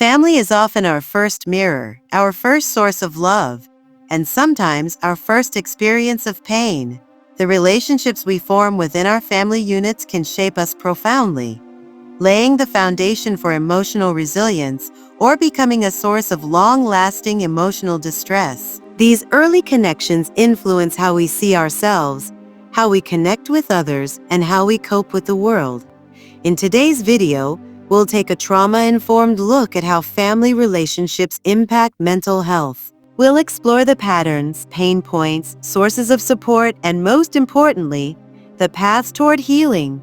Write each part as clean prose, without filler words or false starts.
Family is often our first mirror, our first source of love, and sometimes our first experience of pain. The relationships we form within our family units can shape us profoundly, laying the foundation for emotional resilience or becoming a source of long-lasting emotional distress. These early connections influence how we see ourselves, how we connect with others, and how we cope with the world. In today's video, we'll take a trauma-informed look at how family relationships impact mental health. We'll explore the patterns, pain points, sources of support, and most importantly, the paths toward healing.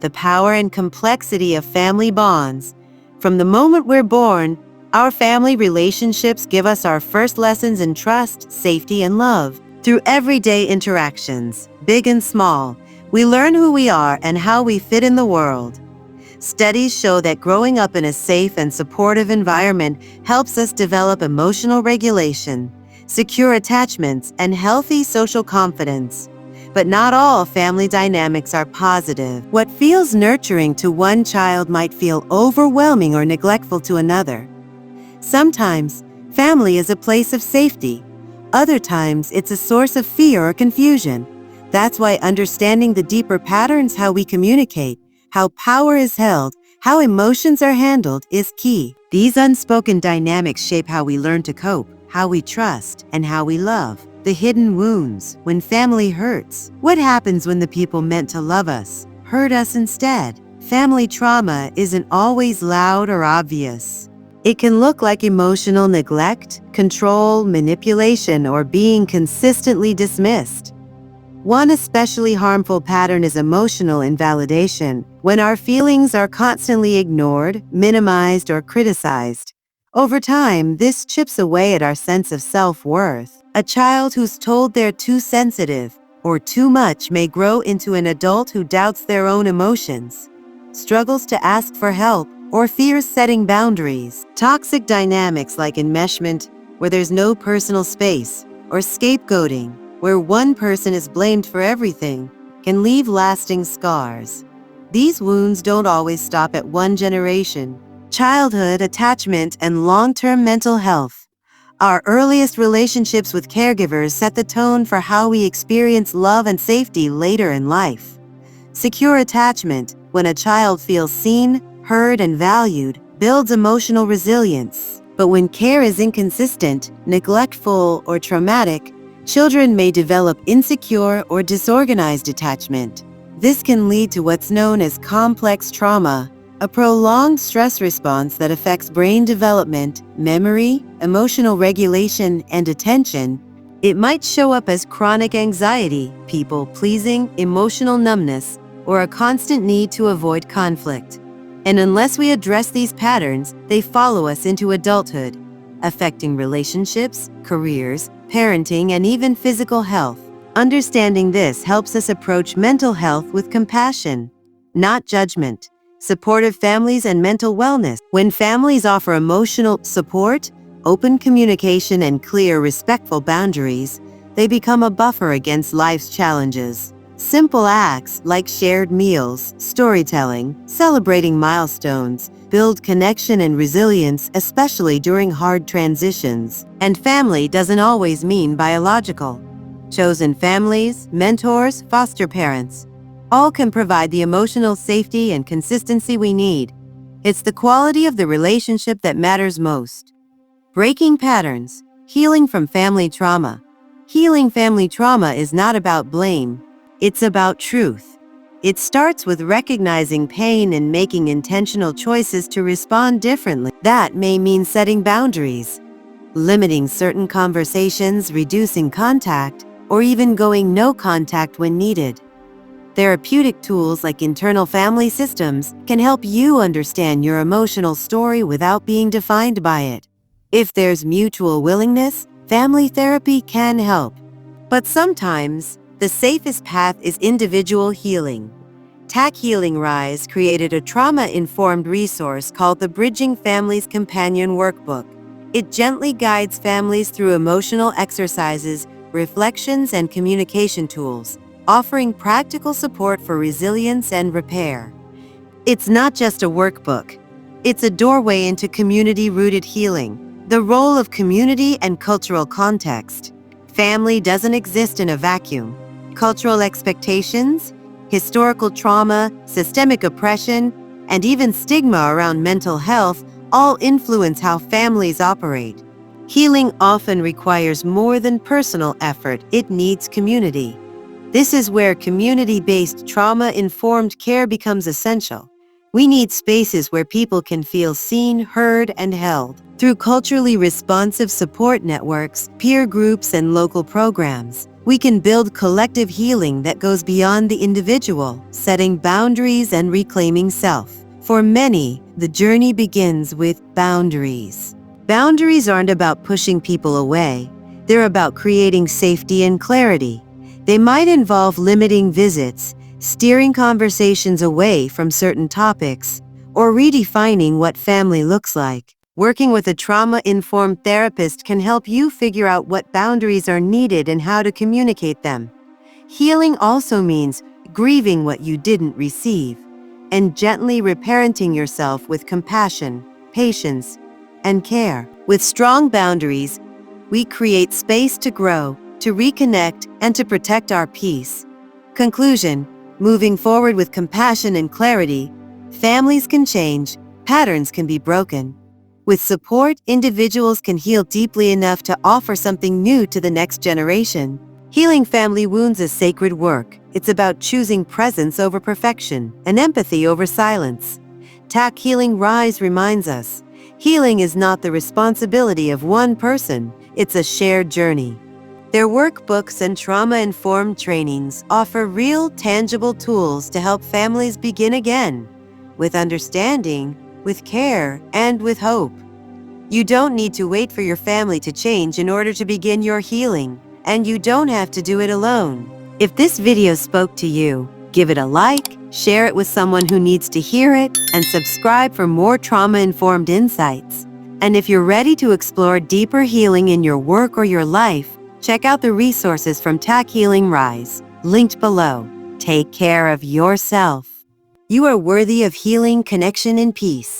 The power and complexity of family bonds. From the moment we're born, our family relationships give us our first lessons in trust, safety, and love. Through everyday interactions, big and small, we learn who we are and how we fit in the world. Studies show that growing up in a safe and supportive environment helps us develop emotional regulation, secure attachments, and healthy social confidence. But not all family dynamics are positive. What feels nurturing to one child might feel overwhelming or neglectful to another. Sometimes, family is a place of safety. Other times, it's a source of fear or confusion. That's why understanding the deeper patterns, how we communicate, how power is held, how emotions are handled is key. These unspoken dynamics shape how we learn to cope, how we trust, and how we love. The hidden wounds, when family hurts. What happens when the people meant to love us hurt us instead? Family trauma isn't always loud or obvious. It can look like emotional neglect, control, manipulation, or being consistently dismissed. One especially harmful pattern is emotional invalidation, when our feelings are constantly ignored, minimized, or criticized. Over time, this chips away at our sense of self-worth. A child who's told they're too sensitive or too much may grow into an adult who doubts their own emotions, struggles to ask for help, or fears setting boundaries. Toxic dynamics like enmeshment, where there's no personal space, or scapegoating, where one person is blamed for everything, can leave lasting scars. These wounds don't always stop at one generation. Childhood, attachment, and long-term mental health. Our earliest relationships with caregivers set the tone for how we experience love and safety later in life. Secure attachment, when a child feels seen, heard, and valued, builds emotional resilience. But when care is inconsistent, neglectful, or traumatic, children may develop insecure or disorganized attachment. This can lead to what's known as complex trauma, a prolonged stress response that affects brain development, memory, emotional regulation, and attention. It might show up as chronic anxiety, people-pleasing, emotional numbness, or a constant need to avoid conflict. And unless we address these patterns, they follow us into adulthood, affecting relationships, careers, parenting, and even physical health. Understanding this helps us approach mental health with compassion, not judgment. Supportive families and mental wellness. When families offer emotional support, open communication, and clear, respectful boundaries, they become a buffer against life's challenges. Simple acts like shared meals, storytelling, celebrating milestones, build connection and resilience, especially during hard transitions. And family doesn't always mean biological. Chosen families, mentors, foster parents, all can provide the emotional safety and consistency we need. It's the quality of the relationship that matters most. Breaking patterns, healing from family trauma. Healing family trauma is not about blame. It's about truth. It starts with recognizing pain and making intentional choices to respond differently. That may mean setting boundaries, limiting certain conversations, reducing contact, or even going no contact when needed. Therapeutic tools like internal family systems can help you understand your emotional story without being defined by it. If there's mutual willingness, family therapy can help. But sometimes, the safest path is individual healing. TAC Healing Rise created a trauma-informed resource called the Bridging Families Companion Workbook. It gently guides families through emotional exercises, reflections, and communication tools, offering practical support for resilience and repair. It's not just a workbook. It's a doorway into community-rooted healing. The role of community and cultural context. Family doesn't exist in a vacuum. Cultural expectations, historical trauma, systemic oppression, and even stigma around mental health all influence how families operate. Healing often requires more than personal effort, it needs community. This is where community-based trauma-informed care becomes essential. We need spaces where people can feel seen, heard, and held. Through culturally responsive support networks, peer groups, and local programs, we can build collective healing that goes beyond the individual, setting boundaries and reclaiming self. For many, the journey begins with boundaries. Boundaries aren't about pushing people away. They're about creating safety and clarity. They might involve limiting visits, steering conversations away from certain topics, or redefining what family looks like. Working with a trauma-informed therapist can help you figure out what boundaries are needed and how to communicate them. Healing also means grieving what you didn't receive and gently reparenting yourself with compassion, patience, and care. With strong boundaries, we create space to grow, to reconnect, and to protect our peace. Conclusion: moving forward with compassion and clarity, families can change, patterns can be broken. With support, individuals can heal deeply enough to offer something new to the next generation. Healing family wounds is sacred work. It's about choosing presence over perfection and empathy over silence. TAC Healing Rise reminds us, healing is not the responsibility of one person, it's a shared journey. Their workbooks and trauma-informed trainings offer real, tangible tools to help families begin again, with understanding, with care, and with hope. You don't need to wait for your family to change in order to begin your healing, and you don't have to do it alone. If this video spoke to you, give it a like, share it with someone who needs to hear it, and subscribe for more trauma-informed insights. And if you're ready to explore deeper healing in your work or your life, check out the resources from TAC Healing Rise, linked below. Take care of yourself. You are worthy of healing, connection, and peace.